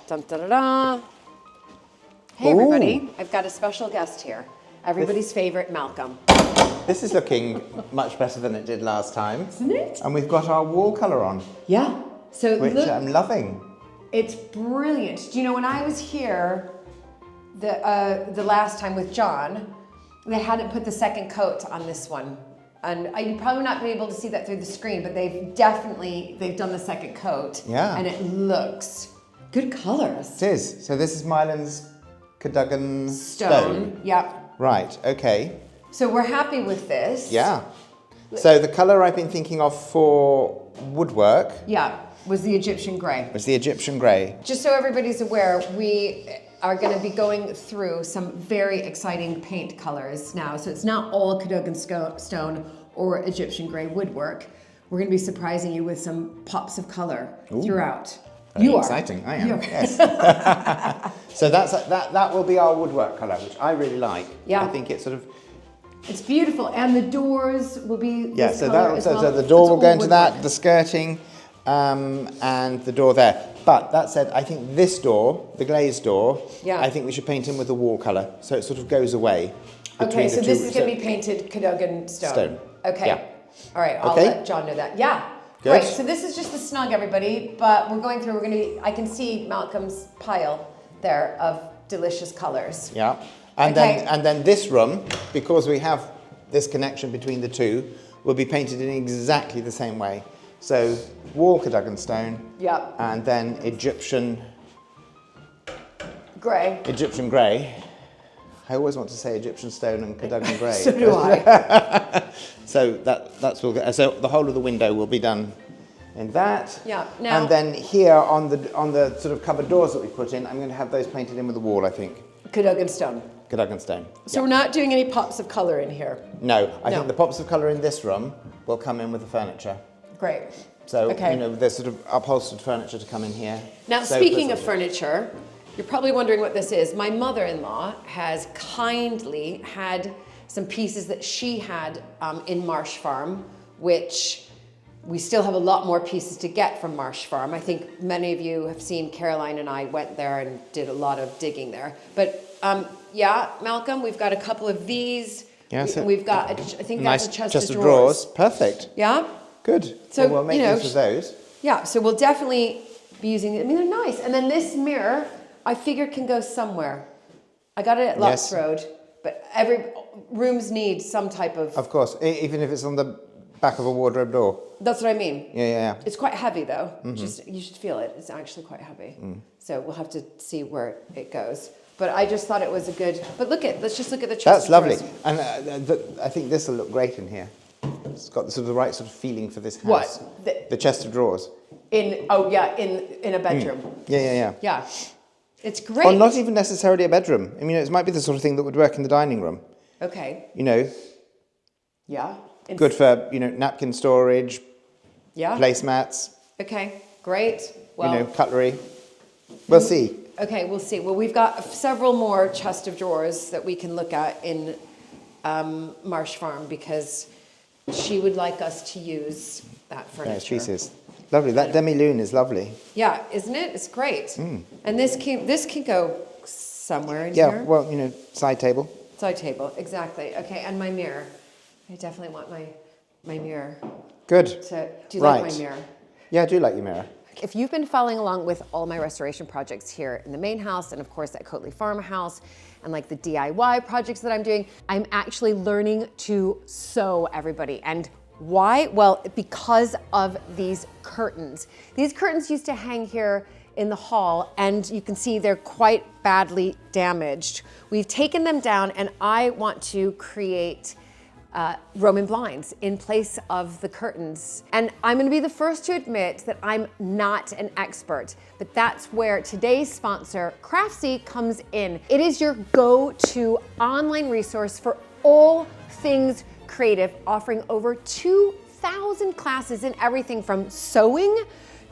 Dun, da, da, da. Hey, everybody. I've got a special guest here. Everybody's favorite, Malcolm. This is looking much better than it did last time. Isn't it? And we've got our wall colour on. Yeah. So which look, I'm loving. it's brilliant. Do you know, when I was here the last time with John, they hadn't put the second coat on this one. And you probably not be able to see that through the screen, but they've done the second coat. Yeah. And it looks good colors. It is. So this is Mylan's Cadogan Stone. Yeah. Right, okay. So we're happy with this. Yeah. So the colour I've been thinking of for woodwork. Yeah, was the Egyptian grey. Was the Egyptian grey. Just so everybody's aware, we are going to be going through some very exciting paint colors now. So it's not all Cadogan stone or Egyptian grey woodwork. We're going to be surprising you with some pops of colour throughout. Very exciting. I am. Yes. So that will be our woodwork colour, which I really like. Yeah. I think it's sort of. It's beautiful, and the doors will be. Yeah. This So colour that. as So, well. so the door It's will go all into woodwork. that. The skirting, and the door there. But that said, I think this door, the glazed door. Yeah. I think we should paint in with the wall colour, so it sort of goes away. Okay, so the this two- is going to be painted Cadogan stone. Stone. Okay. Yeah. All right, I'll Okay. let John know that. Yeah. Good. Right, so this is just the snug, everybody, but we're going through, I can see Malcolm's pile there of delicious colors. Yeah. And Okay. then this room, because we have this connection between the two, will be painted in exactly the same way. So wall Cadogan stone. Yeah. And then Egyptian Grey. grey. I always want to say Egyptian stone and Cadogan grey. So do I. So that's will go. So the whole of the window will be done in that. Yeah. Now, And then here on the sort of cupboard doors that we put in, I'm going to have those painted in with the wall, I think. Cadogan stone. Cadogan stone. So we're not doing any pops of color in here. No, I No. think the pops of colour in this room will come in with the furniture. Great. So, Okay. you know, there's sort of upholstered furniture to come in here. Now, Sofas speaking of and- furniture, you're probably wondering what this is. My mother-in-law has kindly had some pieces that she had in Marsh Farm, which we still have a lot more pieces to get from Marsh Farm. I think many of you have seen Caroline and I went there and did a lot of digging there. But yeah, Malcolm, we've got a couple of these. Yeah, so We've got, I think nice that's a chest, chest of of drawers. Perfect. Yeah? Good. So, Well, we'll make you know, use of those. Yeah, so we'll definitely be using, I mean, they're nice. And then this mirror, I figure can go somewhere. I got it at Lux Yes. Road, but every rooms need some type of, Of course, even if it's on the back of a wardrobe door. that's what I mean. Yeah. It's quite heavy though. Just, you should feel it. It's actually quite heavy. So we'll have to see where it goes. But I just thought it was a good, but let's just look at the chest That's of lovely. drawers. And I think this will look great in here. It's got the right sort of feeling for this house. What? The chest of drawers. In a bedroom. Yeah. Yeah. It's great. Or not even necessarily a bedroom. I mean, it might be the sort of thing that would work in the dining room. Okay. You know, Yeah. good for, you know, napkin storage, Yeah. placemats, Okay. Great. Well, you know, cutlery. We'll see. okay, we'll see. Well, we've got several more chest of drawers that we can look at in Marsh Farm because she would like us to use that furniture. Nice pieces. Lovely. That demi-lune is lovely. Yeah, isn't it? It's great. And this can go somewhere in Yeah, here. well, you know, side table. Side table, exactly. Okay, and my mirror. I definitely want my mirror. Good. Do you like my Right. mirror? Yeah, I do like your mirror. If you've been following along with all my restoration projects here in the main house and of course at Coatley Farmhouse and like the DIY projects that I'm doing, I'm actually learning to sew, everybody. And why? Well, because of these curtains. These curtains used to hang here in the hall and you can see they're quite badly damaged. We've taken them down and I want to create Roman blinds in place of the curtains. And I'm gonna be the first to admit that I'm not an expert, but that's where today's sponsor, Craftsy, comes in. It is your go-to online resource for all things creative, offering over 2,000 classes in everything from sewing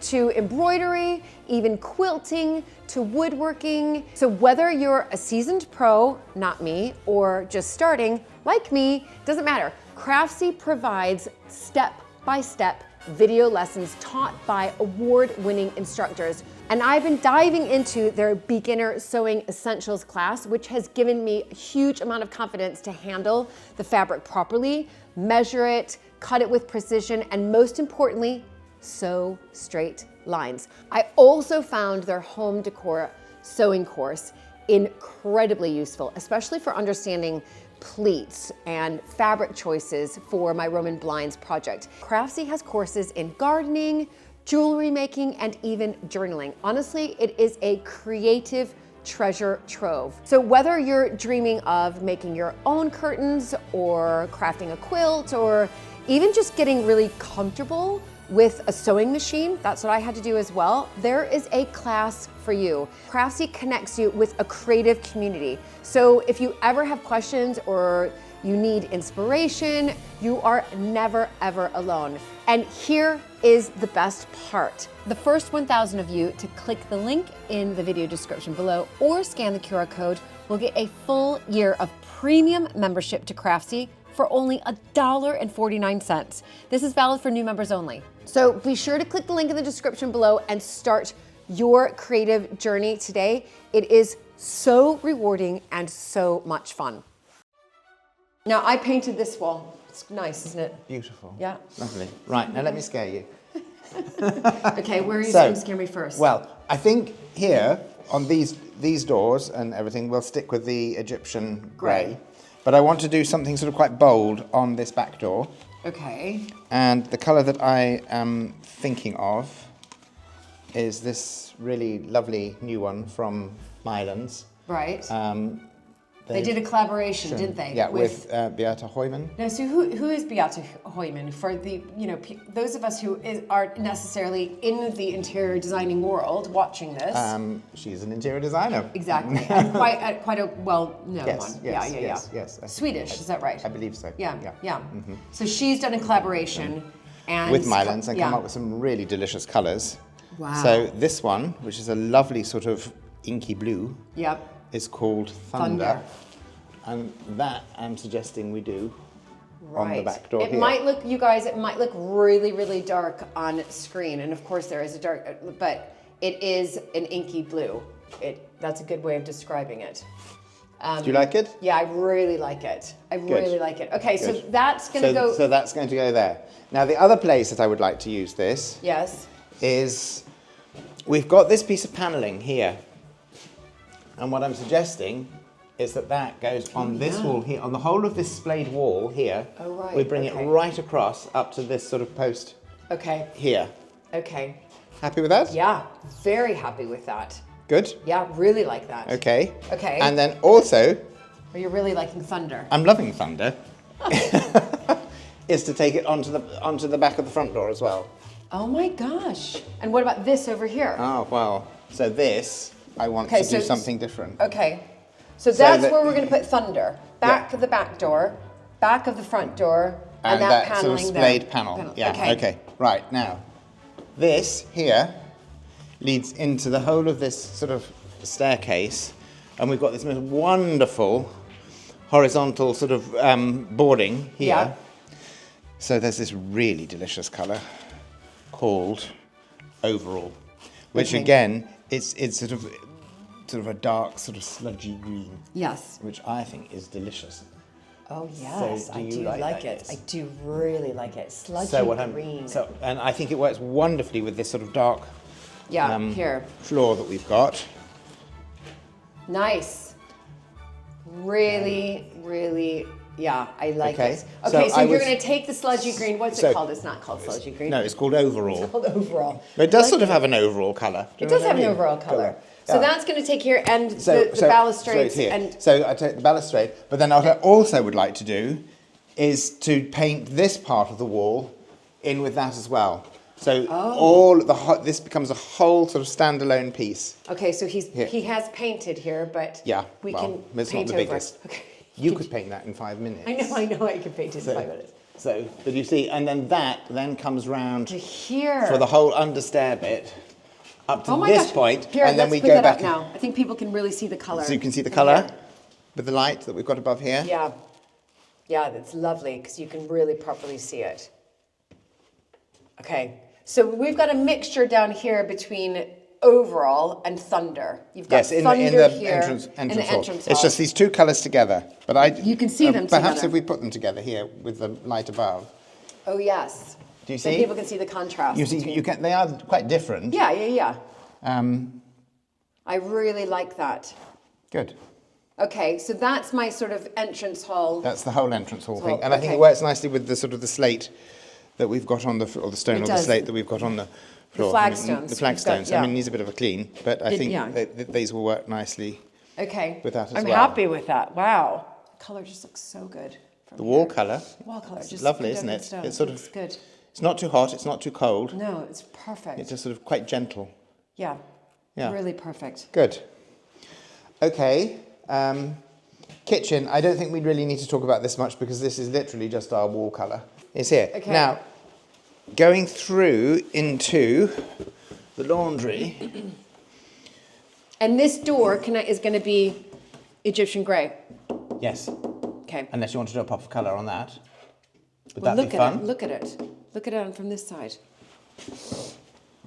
to embroidery, even quilting, to woodworking. So whether you're a seasoned pro, not me, or just starting, like me, doesn't matter. Craftsy provides step-by-step video lessons taught by award-winning instructors And I've been diving into their beginner sewing essentials class, which has given me a huge amount of confidence to handle the fabric properly, measure it, cut it with precision, and most importantly, sew straight lines. I also found their home decor sewing course incredibly useful, especially for understanding pleats and fabric choices for my Roman blinds project. Craftsy has courses in gardening, jewelry making, and even journaling. Honestly, it is a creative treasure trove. So whether you're dreaming of making your own curtains or crafting a quilt or even just getting really comfortable with a sewing machine, that's what I had to do as well, there is a class for you. Craftsy connects you with a creative community. So if you ever have questions or you need inspiration, you are never ever alone. And here is the best part. The first 1,000 of you to click the link in the video description below or scan the QR code will get a full year of premium membership to Craftsy for only $1.49. This is valid for new members only. So be sure to click the link in the description below and start your creative journey today. It is so rewarding and so much fun. Now I painted this wall. It's nice, isn't it? Beautiful. Yeah. Lovely. Right, now let me scare you. Okay, where are you going to scare me first? Well, I think here on these doors and everything, we'll stick with the Egyptian grey. But I want to do something sort of quite bold on this back door. Okay. And the colour that I am thinking of is this really lovely new one from Mylands. Right. They did a collaboration, didn't they? Yeah, with Beata Heumann. Now, so who is Beata Heumann for the, those of us who aren't necessarily in the interior designing world watching this? She's an interior designer. Exactly, and quite a well-known one. Yes. Swedish, is that right? I believe so. Yeah. Mm-hmm. So she's done a collaboration and with Mylands and come up with some really delicious colours. Wow. So this one, which is a lovely sort of inky blue. Yep. Is called Thunder. And that I'm suggesting we do on the back door here. Might look, you guys, it might look really, really dark on screen. And of course there is a dark, but it is an inky blue. That's a good way of describing it. Do you like it? Yeah, I really like it. I really like it. Okay, so that's going to go. So that's going to go there. Now the other place that I would like to use this is we've got this piece of paneling here. And what I'm suggesting is that goes on this wall here, on the whole of this splayed wall here. Oh, right. We bring it right across up to this sort of post here. Okay. Happy with that? Yeah, very happy with that. Good? Yeah, really like that. Okay. Okay. And then also... Are you really liking Thunder? I'm loving Thunder. Is to take it onto the back of the front door as well. Oh my gosh. And what about this over here? Oh, well. So this... I want to do something different. Okay. So that's where we're going to put Thunder. Back of the back door, back of the front door, and that paneling sort of splayed panel. Yeah, okay. Right, now, this here leads into the whole of this sort of staircase, and we've got this most wonderful horizontal sort of boarding here. Yeah. So there's this really delicious colour called Overall, which again, it's sort of a dark, sort of sludgy green. Yes. Which I think is delicious. Oh yes, I do like it. I do really like it. Sludgy green. And I think it works wonderfully with this sort of dark floor that we've got. Nice. Really, really, yeah, I like it. Okay, so you're going to take the sludgy green. What's it called? It's not called sludgy green. No, it's called Overall. It's called Overall. But it does sort of have an overall colour. It does have an overall colour. So that's going to take here and the balustrades. So I take the balustrade, but then what I also would like to do is to paint this part of the wall in with that as well. So this becomes a whole sort of standalone piece. Okay, so he has painted here, but we can it's paint not the over. biggest. Okay. You could paint that in 5 minutes. I know I could paint it in 5 minutes. So, but you see, and then that comes round to here for the whole understair bit up to this point, here, and then we go back now. I think people can really see the colour. So you can see the colour with the light that we've got above here. Yeah, yeah, that's lovely because you can really properly see it. Okay, so we've got a mixture down here between overall and thunder. You've got in thunder the here entrance in the hall. entrance It's hall. just these two colours together. But You can see them perhaps together. if we put them together here with the light above. Oh yes. Do you Then see? people can see the contrast. You see, they are quite different. Yeah. I really like that. Good. Okay, so that's my sort of entrance hall. That's the whole entrance hall thing, Hall, and I think okay. it works nicely with the sort of the slate that we've got on the or the stone It or the does. slate that we've got on the floor. flagstones. The flagstones. Yeah. I mean, needs a bit of a clean, but I think yeah. these will work nicely. Okay. With that as I'm well. happy with that. Wow. The color just looks so good. The wall colour. Wall color It's just lovely, good isn't on it? stone. It's sort Looks of. good. It's not too hot. It's not too cold. No, it's perfect. It's just sort of quite gentle. Yeah. Yeah. Really perfect. Good. Okay. Kitchen. I don't think we really need to talk about this much because this is literally just our wall colour. It's here. Okay. Now, going through into the laundry. And this door is going to be Egyptian grey. Yes. Okay. Unless you want to do a pop of colour on that. Would Well, that look be at fun? it. Look at it. Look at it from this side.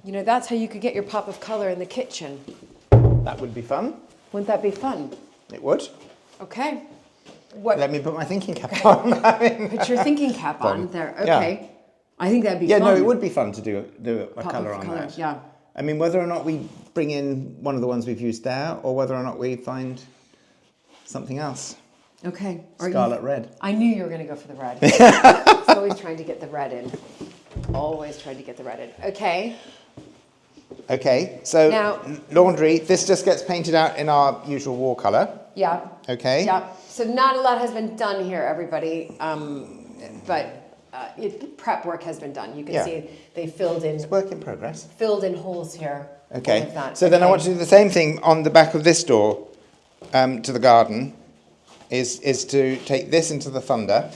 You know, that's how you could get your pop of color in the kitchen. That would be fun. Wouldn't that be fun? It would. Okay. What? Let me put my thinking cap on. Put your thinking cap on there. Yeah. Okay. I think that'd be Yeah, fun. no, it would be fun to do a Pop colour of on colour, that. yeah. I mean, whether or not we bring in one of the ones we've used there, or whether or not we find something else. Okay. Scarlet red. I knew you were going to go for the red. I was always trying to get the red in. Always trying to get the red in. Okay. Okay, so Now- laundry, this just gets painted out in our usual wall colour. Yeah. Okay. Yeah. So not a lot has been done here, everybody. But prep work has been done. You can Yeah. see they filled in Work in progress. holes here. Okay. All of that. So then I Okay. want to do the same thing on the back of this door to the garden, is to take this into the thunder.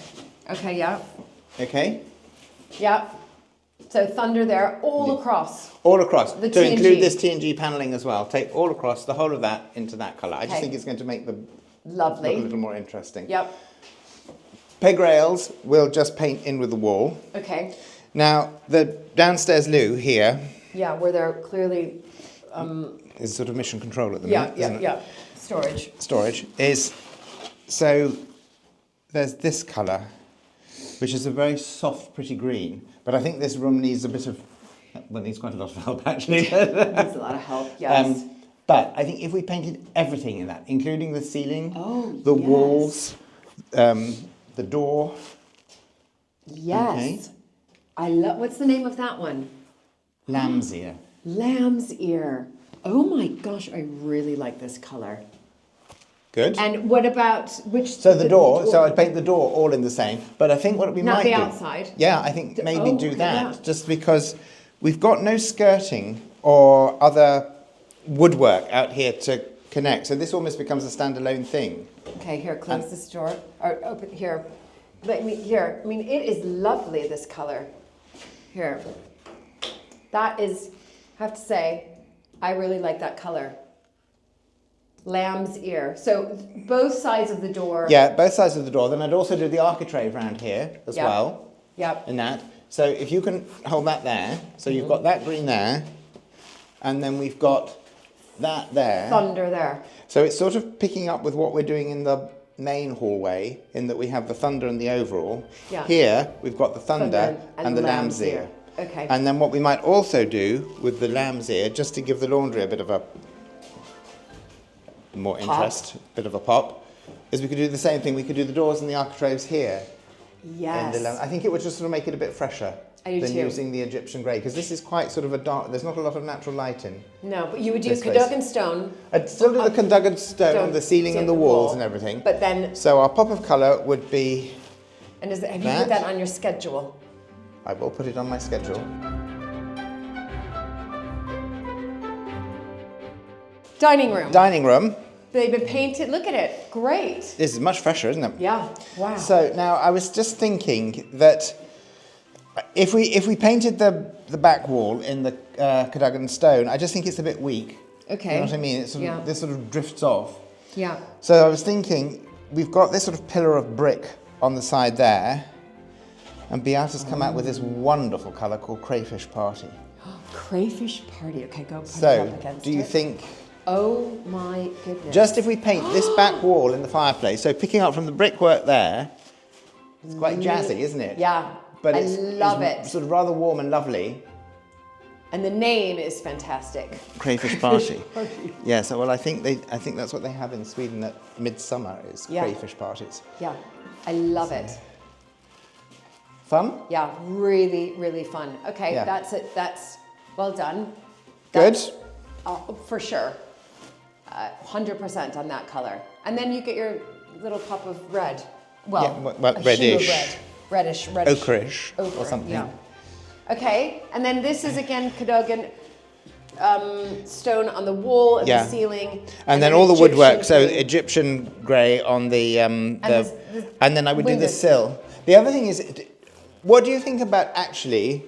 Okay. Yeah. Okay. Yeah. So thunder there all across. All across. The to TNG. include this TNG panelling as well. Take all across, the whole of that into that colour. I just Okay. think it's going to make them Lovely. look a little more interesting. Yep. Peg rails we'll just paint in with the wall. Okay. Now, the downstairs loo here Yeah, where they're clearly. is sort of mission control at the Yeah. minute, Yeah. isn't it? Yeah. Storage. Storage is, so there's this colour, which is a very soft, pretty green, but I think this room needs a bit of, well, needs quite a lot of help actually. Needs a lot of help. Yes. But I think if we painted everything in that, including the ceiling, the yes. walls, the door. Yes. Okay. I love. What's the name of that one? Lamb's ear. Lamb's ear. Oh my gosh, I really like this color. Good. And what about which? So the door, so I'd paint the door all in the same, but I think what we Not might the do... outside? Yeah, I think maybe oh, do okay, that, yeah. just because we've got no skirting or other woodwork out here to connect, so this almost becomes a standalone thing. Okay, here, close this door. Or open here. Let me here. I mean, it is lovely. This color. Here. That is. I have to say, I really like that color. Lamb's ear. So both sides of the door. Yeah, both sides of the door. Then I'd also do the architrave around here as Yep. well. Yep. In that. So if you can hold that there, so you've got that green there, and then we've got that there. Thunder there. So it's sort of picking up with what we're doing in the main hallway, in that we have the thunder and the overall. Yeah. Here we've got the thunder and the lamb's ear. Okay. And then what we might also do with the lamb's ear, just to give the laundry a bit of a more interest, bit of a pop, is we could do the same thing. We could do the doors and the architraves here. Yes. I think it would just sort of make it a bit fresher I do than too. using the Egyptian grey, because this is quite sort of a dark, there's not a lot of natural light in. No, but you would do This place. Cadogan stone. I'd still do the Cadogan stone, Stone, the ceiling and the walls and everything. But then, So our pop of colour would be, and have you That. put that on your schedule? I will put it on my schedule. Dining room. Dining room. They've been painted. Look at it. Great. This is much fresher, isn't it? Yeah. Wow. So now I was just thinking that if we painted the back wall in the Cadogan stone, I just think it's a bit weak. Okay. You know what I mean? It's sort of, Yeah. this sort of drifts off. Yeah. So I was thinking, we've got this sort of pillar of brick on the side there, and Beata's come out with this wonderful colour called Crayfish Party. Crayfish party. Okay, go put it So, up against do you it. think, Oh my goodness. just if we paint this back wall in the fireplace, so picking up from the brickwork there, it's quite jazzy, isn't it? Yeah, But I it's love it. sort of rather warm and lovely. And the name is fantastic. Crayfish party. Yeah, so well, I think that's what they have in Sweden at midsummer is crayfish parties. Yeah, I love it. Fun? Yeah, really, really fun. Okay, Yeah. that's it. That's well done. Good. That's, for sure. 100% on that color. And then you get your little cup of red. Well, Yeah, a reddish. hue of red. Reddish. Ochreish or Ochre, something. Yeah. Okay, and then this is again Cadogan stone on the wall and the ceiling. And then all the woodwork, Egyptian so green. Egyptian grey on the, and then I would do the windows. sill. The other thing is, what do you think about actually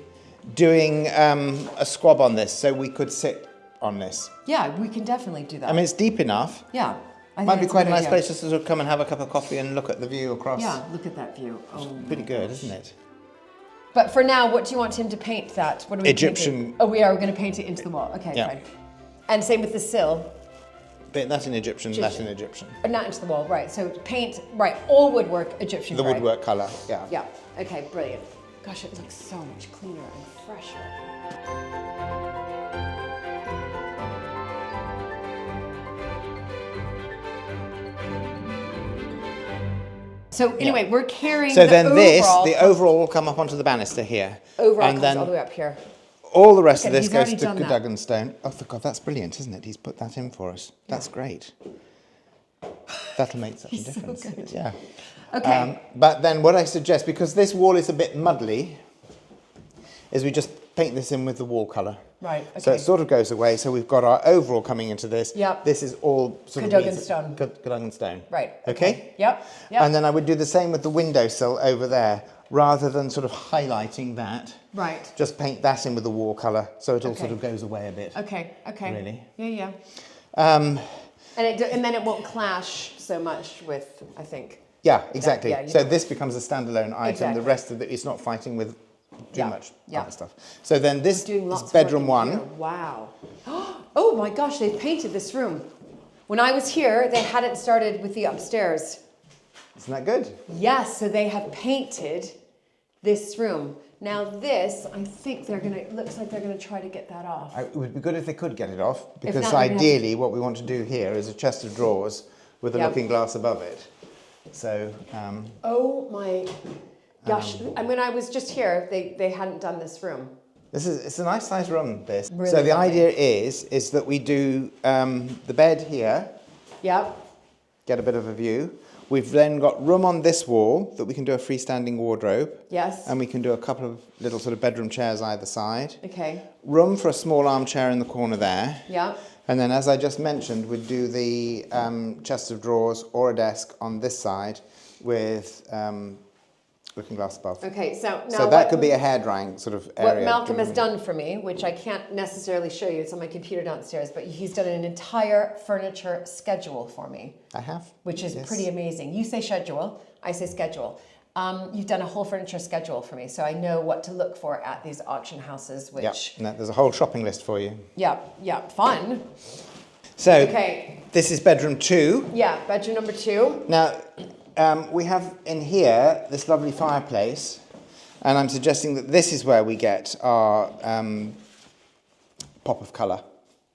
doing a squab on this so we could sit on this? Yeah, we can definitely do that. I mean, it's deep enough. Yeah. I think Might be it's quite a good nice idea. place just to sort of come and have a cup of coffee and look at the view across. Yeah, look at that view. Oh, Pretty good, isn't it? but for now, what do you want him to paint that? What are we Egyptian. painting? Oh, we are going to paint it into the wall. Okay, Yeah. fine. And same with the sill. Paint that in Egyptian, that in Egyptian. Or not into the wall, right. So paint, right, all woodwork, Egyptian The grey. woodwork colour, yeah. Yeah, okay, brilliant. Gosh, it looks so much cleaner and fresher. So anyway, we're carrying So the then overall. the overall will come up onto the banister here. overall and comes then all the way up here. all the rest of Okay, this he's goes already to done that. Cadogan stone. Oh, God, that's brilliant, isn't it? He's put that in for us. That's great. That'll make such a He's so difference. good. Yeah. Okay. But then what I suggest, because this wall is a bit muddly, is we just paint this in with the wall colour. Right, So okay. it sort of goes away. So we've got our overall coming into this. Yep. This is all sort Cadogan of stone. Cadogan stone. Right. Okay? Yep. Yep. And then I would do the same with the windowsill over there, rather than sort of highlighting that. Right. Just paint that in with the wall colour, so it all sort Okay. of goes away a bit. Okay. Okay. Really? Yeah. Um, And then it won't clash so much with, I think. yeah, exactly. yeah, you So know. this becomes a standalone item. Exactly. The rest of it, it's not fighting with too Yeah, much yeah. other stuff. So then this Doing is lots bedroom of work in one. here. Wow. Oh my gosh, they've painted this room. When I was here, they hadn't started with the upstairs. Isn't that good? Yes, so they have painted this room. Now this, I think looks like they're gonna try to get that off. It would be good if they could get it off, because not, we're gonna have- ideally what we want to do here is a chest of drawers with a Yep. looking glass above it. So, Oh my gosh, and when I was just here, they hadn't done this room. it's a nice sized room, this. Really so the lovely. idea is that we do the bed here, Yep, get a bit of a view. We've then got room on this wall that we can do a freestanding wardrobe. yes, And we can do a couple of little sort of bedroom chairs either side. okay, Room for a small armchair in the corner there. yeah, And then, as I just mentioned, we'd do the chest of drawers or a desk on this side with looking glass above. okay, so now So that could be a hair drying sort of area. what Malcolm has done for me, which I can't necessarily show you, it's on my computer downstairs, but he's done an entire furniture schedule for me, I have. which is Yes. pretty amazing. You say schedule, I say schedule. You've done a whole furniture schedule for me, so I know what to look for at these auction houses, Yeah, which, and there's a whole shopping list for you. yeah, fun. So, Okay, this is bedroom 2. yeah, bedroom number 2. Now, we have in here this lovely fireplace, and I'm suggesting that this is where we get our pop of colour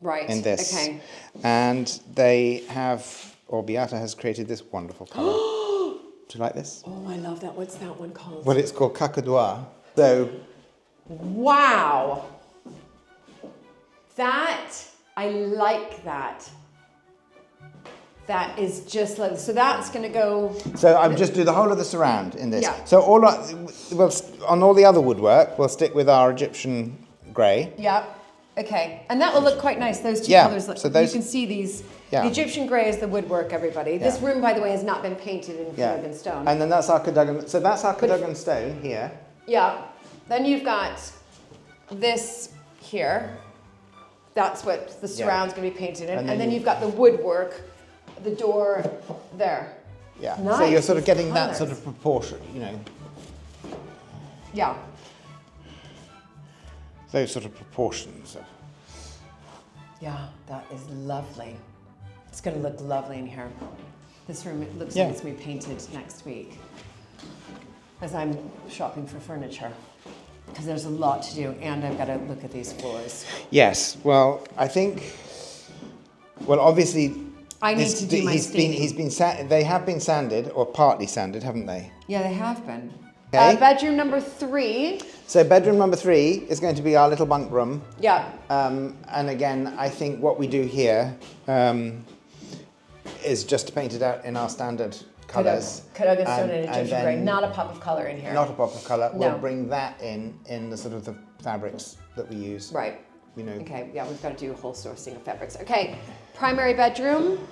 Right, in this. okay. And they have, or Beata has created this wonderful colour. Do you like this? Oh, I love that. What's that one called? Well, it's called cacadois. So, Wow. I like that. That is just like, so that's going to go, so I'll just do the whole of the surround in this. Yeah. So on all the other woodwork, we'll stick with our Egyptian grey. yeah, okay. And that will look quite nice, those two Yeah, colors. Look, so those- you can see these. Yeah. The Egyptian grey is the woodwork, everybody. This Yeah. room, by the way, has not been painted in Cadogan stone. And then that's our Cadogan. So that's our Cadogan stone here. Yeah. Then you've got this here. That's what the surround's going to be painted in. And And then then you've got the woodwork, the door there. Yeah. So Nice, you're sort of these getting that sort colours. of proportion, you know. Yeah. those sort of proportions. Yeah, that is lovely. It's going to look lovely in here. This room, it looks like it's going to be painted next week as I'm shopping for furniture, because there's a lot to do, and I've got to look at these floors. Yes, well, I think, well, obviously, I need to do my staining. They have been sanded, or partly sanded, haven't they? Yeah, they have been. Okay. Bedroom number 3. So bedroom number 3 is going to be our little bunk room. Yeah. And again, I think what we do here is just to paint it out in our standard colours. Cadogan stone and Egyptian grey. Not a pop of colour in here. Not a pop of colour. No. We'll bring that in the sort of the fabrics that we use. Right. You know. Okay, yeah, we've got to do a whole sourcing of fabrics. Okay, primary bedroom.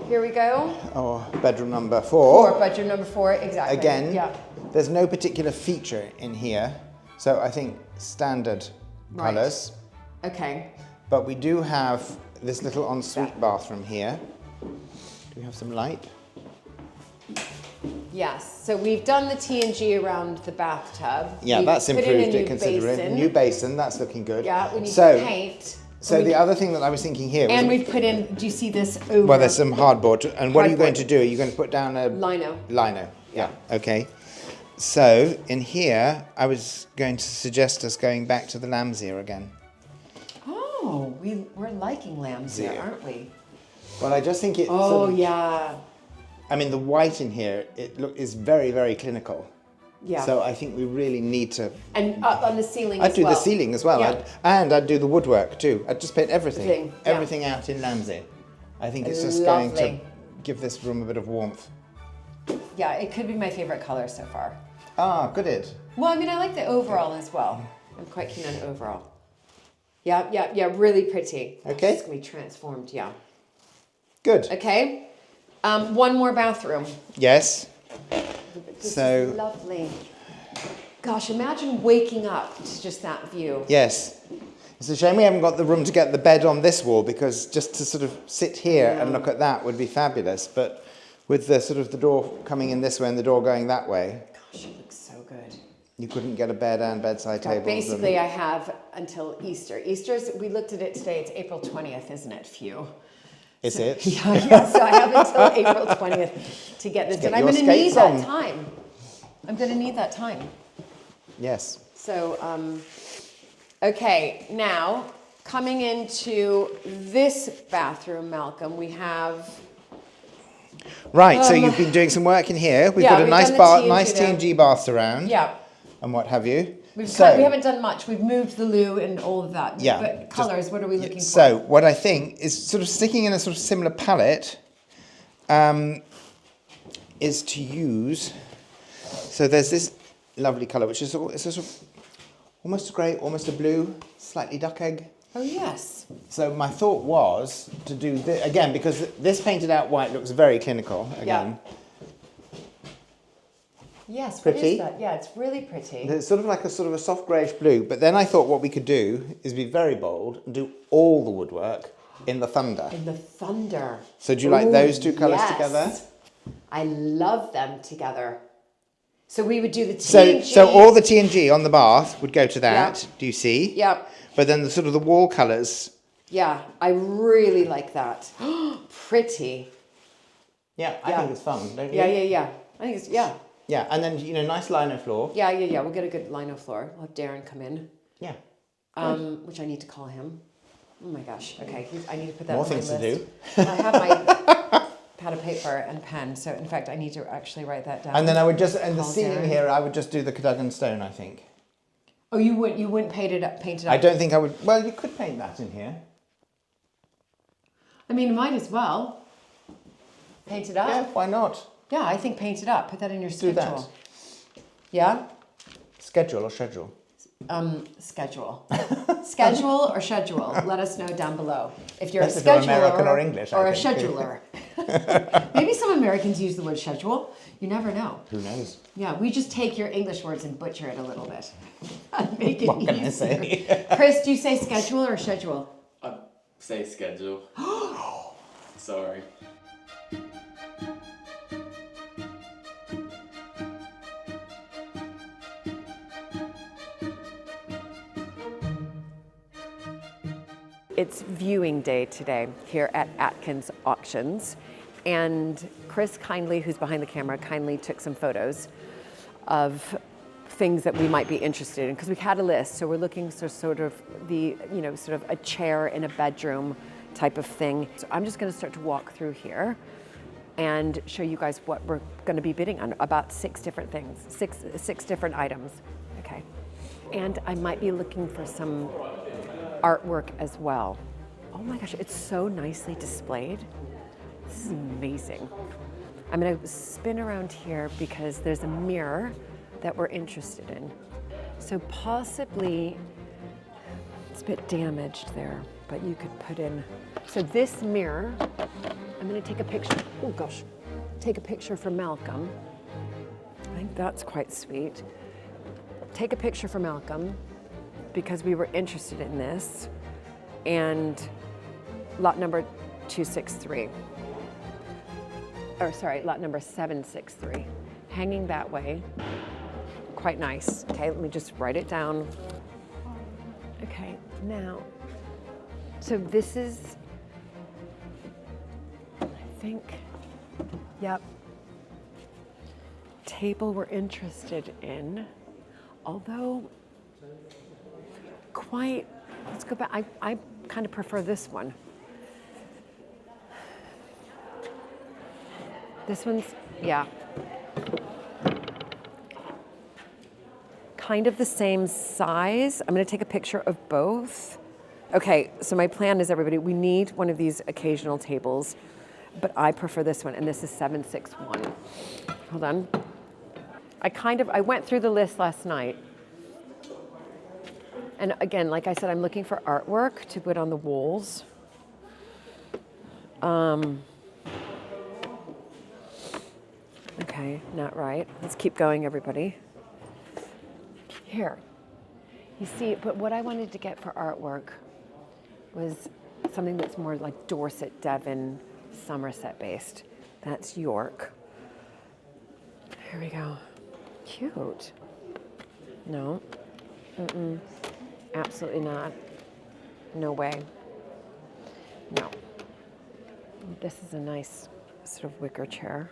Here we go. Or bedroom number 4. Bedroom number 4, exactly. Again, yeah. There's no particular feature in here. So I think standard colours. Okay. But we do have this little ensuite bathroom here. Do we have some light? Yes, so we've done the T&G around the bathtub. Yeah, that's improved it considerably. New basin, that's looking good. Yeah, we need to paint. So the other thing that I was thinking here was... And we've put in, do you see this over? Well, there's some hardboard. And what are you going to do? Are you going to put down a... Lino. Lino, yeah, okay. So in here, I was going to suggest us going back to the lamb's ear again. Oh, we're liking lamb's ear, aren't we? Well, I just think it... yeah. I mean, the white in here, is very, very clinical. Yeah. So I think we really need to... And up on the ceiling I'd do the ceiling as well. Yeah. I'd do the woodwork too. I'd just paint everything. Yeah. Everything out in lamb's ear. I think it's just going to give this room a bit of warmth. Yeah, it could be my favourite colour so far. Ah, good. Well, I mean, I like the overall as well. I'm quite keen on overall. Yeah, really pretty. Okay. It's going to be transformed, yeah. Good. Okay. One more bathroom. Yes. This is lovely. Gosh, imagine waking up to just that view. Yes. It's a shame we haven't got the room to get the bed on this wall, because just to sort of sit here and look at that would be fabulous. But with the sort of the door coming in this way and the door going that way. Gosh, it looks so good. You couldn't get a bed and bedside tables. Basically, I have until Easter. Easter's, we looked at it today, it's April 20th, isn't it? Phew. Is it? Yeah, so I have until April 20th to get this done. I'm going to need that time. I'm going to need that time. Yes. So, okay, now coming into this bathroom, Malcolm, we have... Right, so you've been doing some work in here. We've got a nice T&G bath surround. Yeah. And what have you. We haven't done much. We've moved the loo and all of that. Yeah. But colours, what are we looking for? So what I think is sort of sticking in a sort of similar palette is to use... So there's this lovely colour, which is it's a sort of almost a grey, almost a blue, slightly duck egg. Oh, yes. So my thought was to do this, again, because this painted out white looks very clinical, again. Yeah. Yes, pretty. What is that? Yeah, it's really pretty. It's sort of like a soft greyish blue, but then I thought what we could do is be very bold and do all the woodwork in the thunder. In the thunder. So do you like those two colours together? I love them together. So we would do the T&G. So all the T&G on the bath would go to that, do you see? Yep. But then the sort of the wall colours. Yeah, I really like that. Pretty. Yeah, I think it's fun, don't you? Yeah. I think it's, Yeah, and then, nice lino floor. Yeah, we'll get a good lino floor. We'll have Darren come in. Yeah. Which I need to call him. Oh my gosh, okay, I need to put that More on my things list. to do. I have my pad of paper and pen, so in fact I need to actually write that down. And then I would just, and the ceiling here, I would just do the Cadogan stone, I think. Oh, you wouldn't paint it up? I don't think I would, well, you could paint that in here. I mean, might as well. Paint it up? Yeah, why not? Yeah, I think paint it up. Put that in your schedule. Do that. Yeah? Schedule or schedule? Schedule. Schedule or schedule? Let us know down below. If you're a If you're scheduler American or English, or I a think. scheduler. Maybe some Americans use the word schedule. You never know. Who knows? Yeah, we just take your English words and butcher it a little bit. And make it What can I easier. say? Chris, do you say schedule or schedule? I say schedule. Sorry. it's viewing day today here at Atkins Auctions. And Chris kindly, who's behind the camera, kindly took some photos of things that we might be interested in, because we had a list. So we're looking for sort of the, you know, sort of a chair in a bedroom type of thing. So I'm just going to start to walk through here and show you guys what we're going to be bidding on, about 6 different things, six different items. Okay. And I might be looking for some artwork as well. Oh my gosh, it's so nicely displayed. This is amazing. I'm going to spin around here because there's a mirror that we're interested in. So possibly, it's a bit damaged there, but you could put in, so this mirror, I'm gonna take a picture, oh gosh, take a picture for Malcolm. I think that's quite sweet. Take a picture for Malcolm because we were interested in this, and lot number 263. Or sorry, lot number 763. Hanging that way. Quite nice. Okay, let me just write it down. Okay, now, so this is, I think, yep, table we're interested in, although quite, let's go back, I kind of prefer this one. This one's, yeah. Kind of the same size. I'm going to take a picture of both. Okay, so my plan is, everybody, we need one of these occasional tables, but I prefer this one, and this is 761. Hold on. I went through the list last night. And again, like I said, I'm looking for artwork to put on the walls. Okay, not right. Let's keep going, everybody. Here, you see, but what I wanted to get for artwork was something that's more like Dorset, Devon, Somerset based. That's York. Here we go. Cute. No. Mm-mm. Absolutely not. No way. No. This is a nice sort of wicker chair.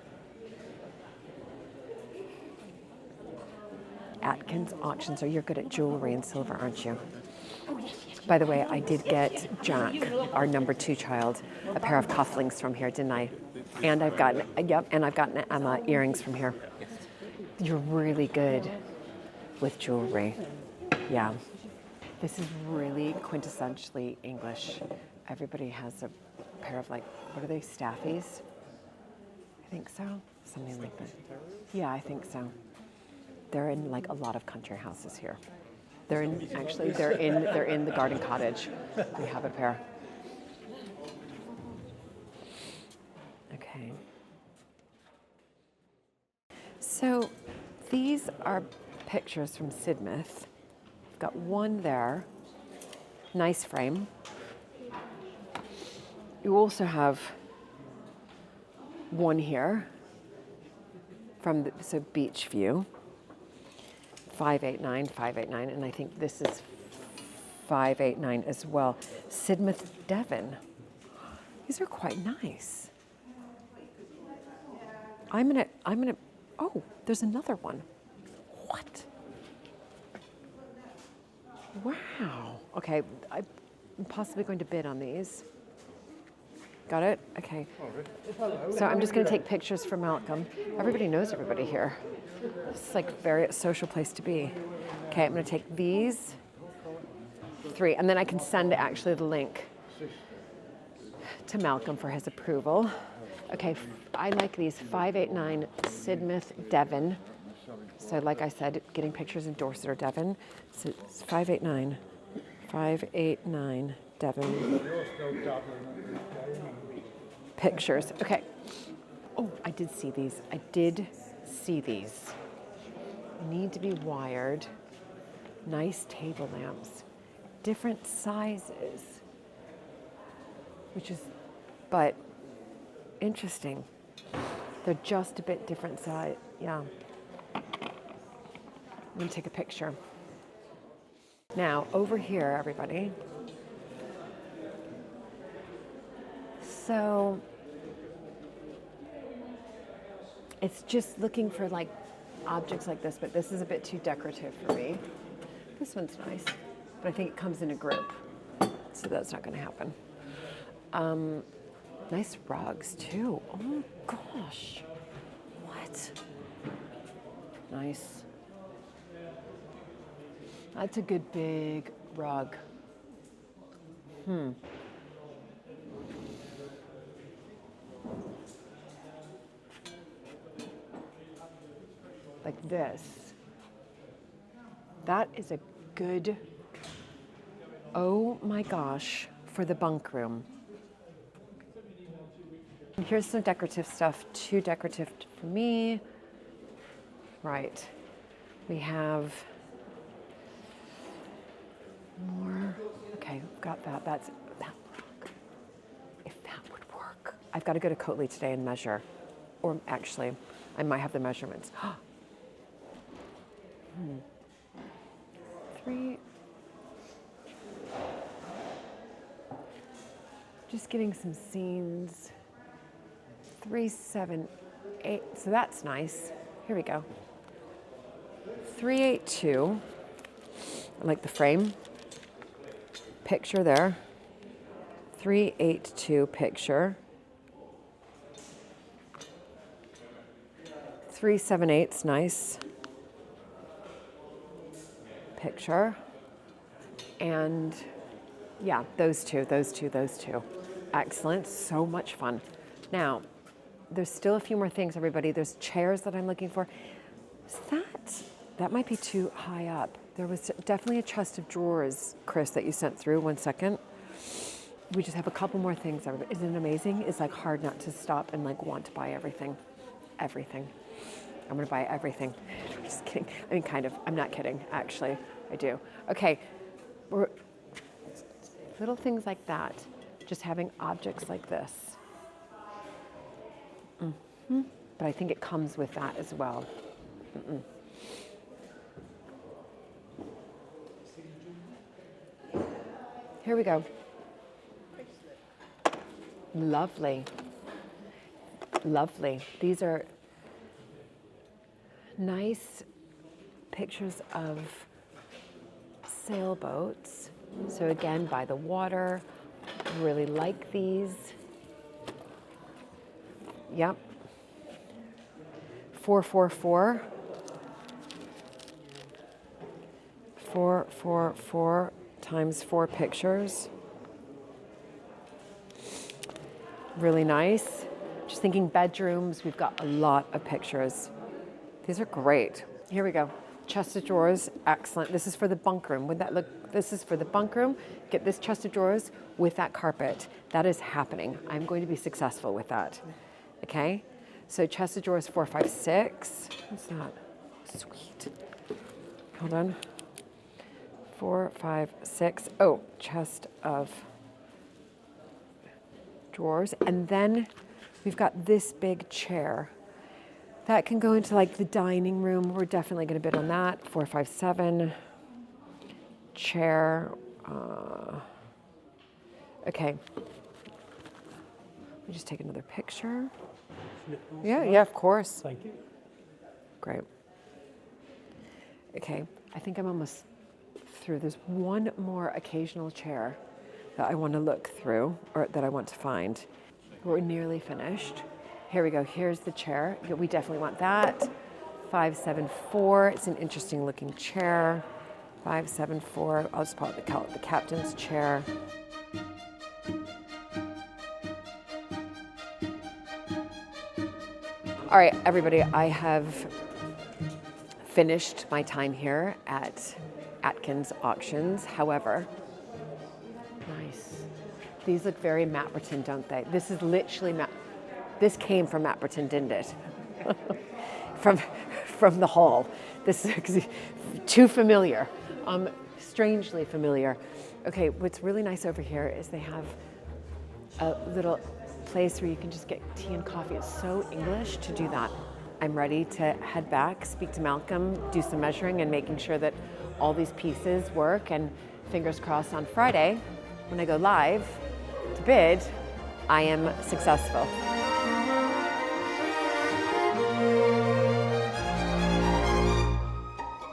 Atkins Auctions. So you're good at jewelry and silver, aren't you? By the way, I did get Jack, our number 2 child, a pair of cufflinks from here, didn't I? And I've gotten, and I've gotten Emma earrings from here. You're really good with jewelry. Yeah. This is really quintessentially English. Everybody has a pair of, like, what are they, staffies? I think so. Something like that. Yeah, I think so. They're in like a lot of country houses here. They're in the garden cottage. We have a pair. Okay. So these are pictures from Sidmouth. I've got one there. Nice frame. You also have one here from the beach view. 589, and I think this is 589 as well. Sidmouth, Devon. These are quite nice. I'm gonna, oh, there's another one. What? Wow. Okay, I'm possibly going to bid on these. Got it? Okay. So I'm just gonna take pictures for Malcolm. Everybody knows everybody here. It's like a very social place to be. Okay, I'm gonna take these 3, and then I can send actually the link to Malcolm for his approval. Okay, I like these 589 Sidmouth, Devon. So like I said, getting pictures in Dorset or Devon. So it's 589 Devon. Pictures, okay. Oh, I did see these. Need to be wired. Nice table lamps. Different sizes. Which is, but interesting. They're just a bit different size, yeah. I'm gonna take a picture. Now, over here, everybody, So it's just looking for like objects like this, but this is a bit too decorative for me. This one's nice, but I think it comes in a group, so that's not gonna happen. Nice rugs too. Oh gosh, what? Nice. That's a good big rug. Like this. That is a good, oh my gosh, for the bunk room. And here's some decorative stuff, too decorative for me. Right, we have more. Okay, got that. That's that work. If that would work, I've got to go to Coatley today and measure, or actually, I might have the measurements. 3. Just getting some scenes. 3, 7, 8. So that's nice. Here we go. 382. I like the frame. Picture there. 382 picture. 378's nice. Picture. And yeah, those two. Excellent, so much fun. Now, there's still a few more things, everybody. There's chairs that I'm looking for. That might be too high up. There was definitely a chest of drawers, Chris, that you sent through. 1 second. We just have a couple more things. Isn't it amazing? It's like hard not to stop and like want to buy everything. Everything. I'm gonna buy everything. I'm just kidding. I mean, kind of. I'm not kidding, actually. I do. Okay, little things like that. Just having objects like this. But I think it comes with that as well. Here we go. Lovely. Lovely. These are nice pictures of sailboats. So again, by the water. Really like these. Yep. 444. 444 times 4 pictures. Really nice. Just thinking bedrooms, we've got a lot of pictures. These are great. Here we go. Chest of drawers, excellent. This is for the bunk room. Would that look, this is for the bunk room. Get this chest of drawers with that carpet. That is happening. I'm going to be successful with that. Okay? So chest of drawers 4, 5, 6. What's that? Sweet. Hold on. 4, 5, 6. Oh, chest of drawers. And then we've got this big chair. That can go into like the dining room. We're definitely going to bid on that. 4, 5, 7. Chair. Okay. Let me just take another picture. Yeah, of course. Thank you. Great. Okay, I think I'm almost through. There's one more occasional chair that I want to look through, or that I want to find. We're nearly finished. Here we go. Here's the chair. We definitely want that. 574. It's an interesting looking chair. 574. I'll just call it the captain's chair. All right, everybody, I have finished my time here at Atkins Auctions. However, nice. These look very Mapperton, don't they? This is literally this came from Mapperton, didn't it? from the hall. This is too familiar, strangely familiar. Okay, what's really nice over here is they have a little place where you can just get tea and coffee. It's so English to do that. I'm ready to head back, speak to Malcolm, do some measuring and making sure that all these pieces work, and fingers crossed on Friday when I go live to bid, I am successful.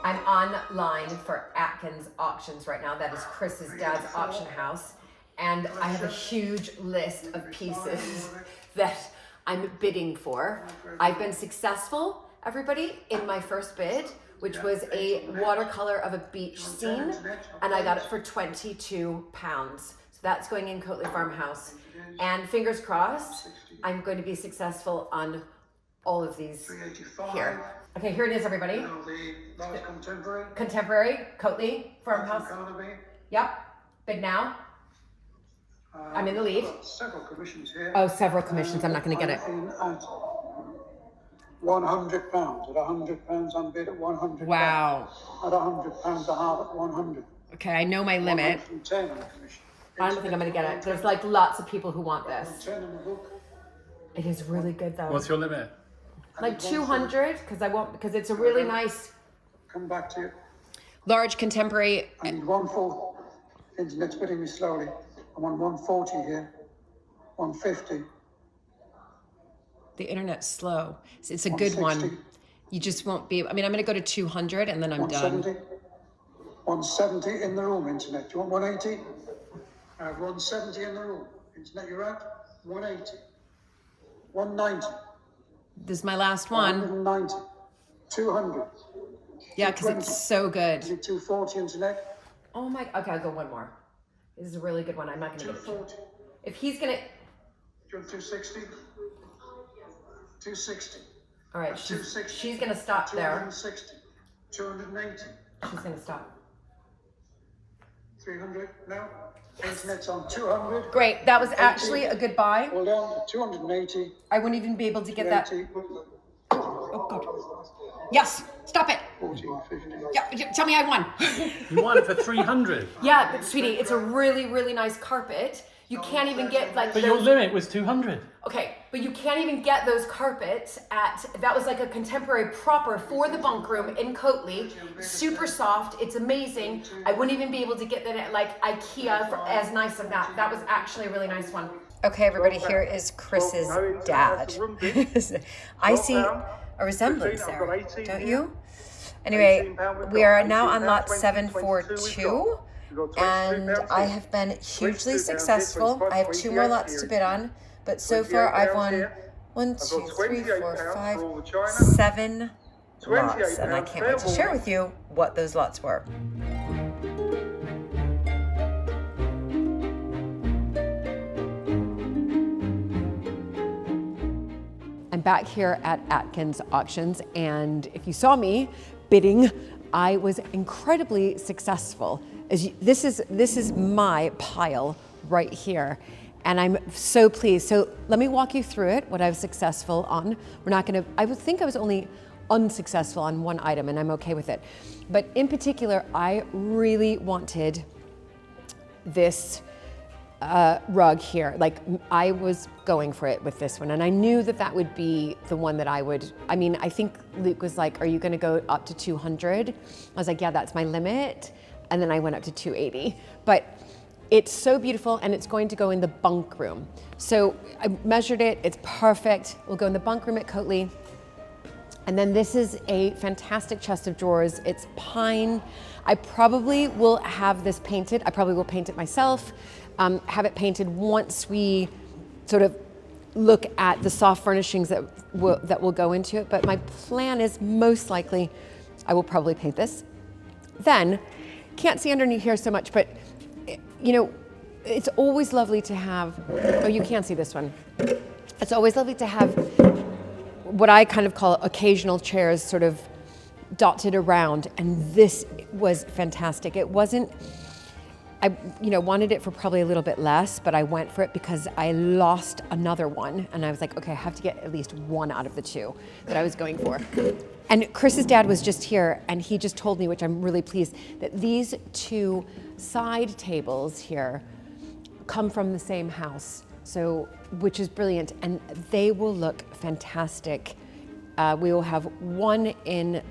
I'm online for Atkins Auctions right now. That is Chris's dad's auction house. And I have a huge list of pieces that I'm bidding for. I've been successful, everybody, in my first bid, which was a watercolor of a beach scene, and I got it for £22. So that's going in Coatley Farmhouse. And fingers crossed, I'm going to be successful on all of these here. Okay, here it is, everybody. Contemporary, Coatley Farmhouse. Yep, bid now. I'm in the lead. Several commissions here. Oh, several commissions. I'm not going to get it. £100 at £100 on bid at 100. Wow. At £100 a half at 100. Okay, I know my limit. 110 on the commission. I don't think I'm going to get it. There's like lots of people who want this. 110 in the book. It is really good though. What's your limit? Like 200 because it's a really nice Come back to you. large contemporary. I need 140. Internet's bidding me slowly. I'm on 140 here. 150. The internet's slow. It's a good one. You just won't be. I mean, I'm going to go to 200 and then I'm done. 170 in the room, internet. Do you want 180? I have 170 in the room. Internet, you're out? 180. 190. This is my last one. 190. 200. Yeah, because it's so good. 240 internet. Oh my. Okay, I'll go one more. This is a really good one. I'm not going to get it. 240. If he's going to. Do you want 260? 260. All right, she's going to stop there. 260. 280. She's going to stop. 300 now. Internet's on 200. Great. That was actually a good buy. Hold on. 280. I wouldn't even be able to get that. 280. Oh, God. Yes. Stop it. 14, 15. Yeah, tell me I won. You won it for 300. Yeah, but sweetie, it's a really, really nice carpet. You can't even get like But your limit was 200. Okay, but you can't even get those carpets that was like a contemporary proper for the bunk room in Coatley. Super soft, it's amazing. I wouldn't even be able to get that at like IKEA for as nice as that. That was actually a really nice one. Okay, everybody, here is Chris's dad. I see a resemblance there, don't you? Anyway, we are now on lot 742. And I have been hugely successful. I have 2 more lots to bid on, but so far I've won 1, 2, 3, 4, 5, 7 lots, and I can't wait to share with you what those lots were. I'm back here at Atkins Auctions, and if you saw me bidding, I was incredibly successful. This is my pile right here, and I'm so pleased. So let me walk you through it, what I was successful on. I would think I was only unsuccessful on one item, and I'm okay with it. But in particular, I really wanted this rug here. Like, I was going for it with this one, and I knew that would be the one that I mean, I think Luke was like, are you gonna go up to 200? I was like, yeah, that's my limit. And then I went up to 280. But it's so beautiful, and it's going to go in the bunk room. So I measured it, it's perfect. We'll go in the bunk room at Coatley. And then this is a fantastic chest of drawers. It's pine. I probably will have this painted. I probably will paint it myself, have it painted once we sort of look at the soft furnishings that will go into it. But my plan is most likely I will probably paint this. Then, can't see underneath here so much, but you know, it's always lovely to have, oh, you can't see this one. It's always lovely to have what I kind of call occasional chairs sort of dotted around, and this was fantastic. It wasn't, I wanted it for probably a little bit less, but I went for it because I lost another one, and I was like, okay, I have to get at least one out of the 2 that I was going for. And Chris's dad was just here, and he just told me, which I'm really pleased, that these 2 side tables here come from the same house, so which is brilliant, and they will look fantastic. We will have one in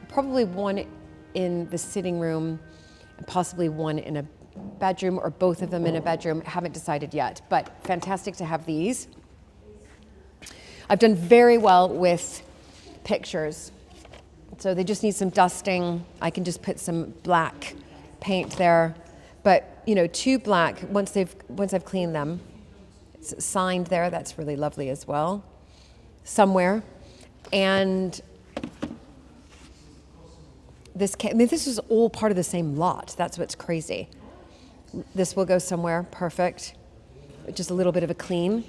probably one in the sitting room, and possibly one in bedroom or both of them in a bedroom. Haven't decided yet, but fantastic to have these. I've done very well with pictures. So they just need some dusting. I can just put some black paint there. But, you know, 2 black, once I've cleaned them, it's signed there. That's really lovely as well. Somewhere. And this is all part of the same lot. That's what's crazy. This will go somewhere, perfect. Just a little bit of a clean.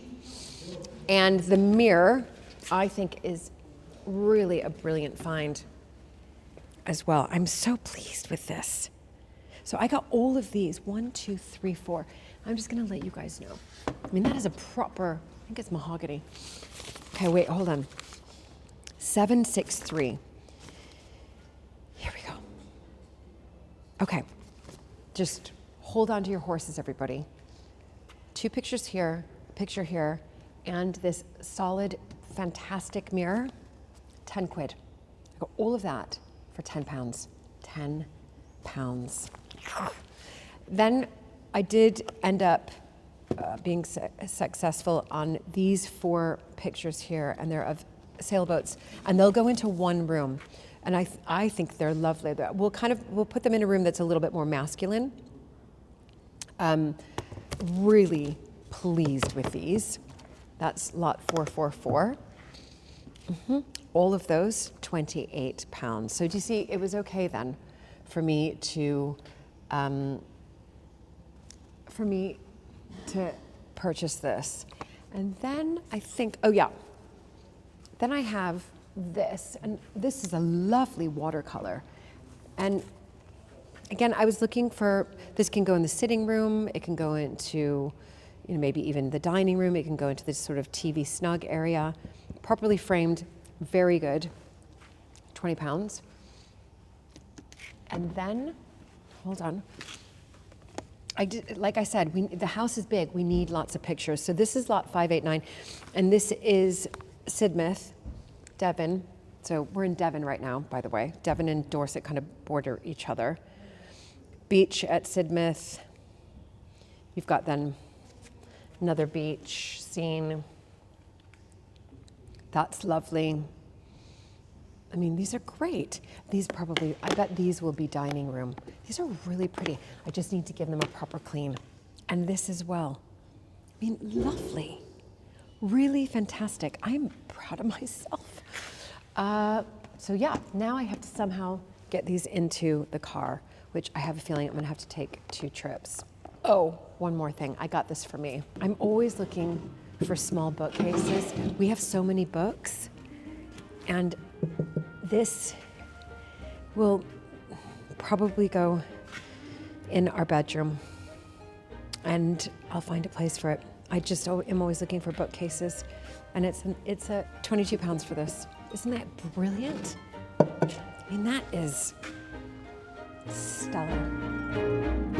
And the mirror, I think, is really a brilliant find as well. I'm so pleased with this. So I got all of these, 1, 2, 3, 4. I'm just gonna let you guys know. I mean, that is a proper, I think it's mahogany. Okay, wait, hold on. 763. Here we go. Okay, just hold on to your horses, everybody. 2 pictures here, a picture here, and this solid, fantastic mirror, 10 quid. I got all of that for 10 pounds. 10 pounds. Then I did end up being successful on these 4 pictures here, and they're of sailboats, and they'll go into one room. And I think they're lovely. We'll put them in a room that's a little bit more masculine. Really pleased with these. That's lot 444. All of those, 28 pounds. So do you see, it was okay then for me to purchase this. And then I think, oh yeah, then I have this, and this is a lovely watercolor. And again, I was looking for, this can go in the sitting room, it can go into, you know, maybe even the dining room, it can go into this sort of TV snug area. Properly framed, very good, 20 pounds. And then, hold on. Like I said, the house is big, we need lots of pictures. So this is lot 589, and this is Sidmouth, Devon. So we're in Devon right now, by the way. Devon and Dorset kind of border each other. Beach at Sidmouth. You've got then another beach scene. That's lovely. I mean, these are great. These probably, I bet these will be dining room. These are really pretty. I just need to give them a proper clean. And this as well. I mean, lovely. Really fantastic. I'm proud of myself. So yeah, now I have to somehow get these into the car, which I have a feeling I'm gonna have to take 2 trips. Oh, one more thing, I got this for me. I'm always looking for small bookcases. We have so many books, and this will probably go in our bedroom, and I'll find a place for it. I just am always looking for bookcases, and it's a 22 pounds for this. Isn't that brilliant? I mean, that is stellar.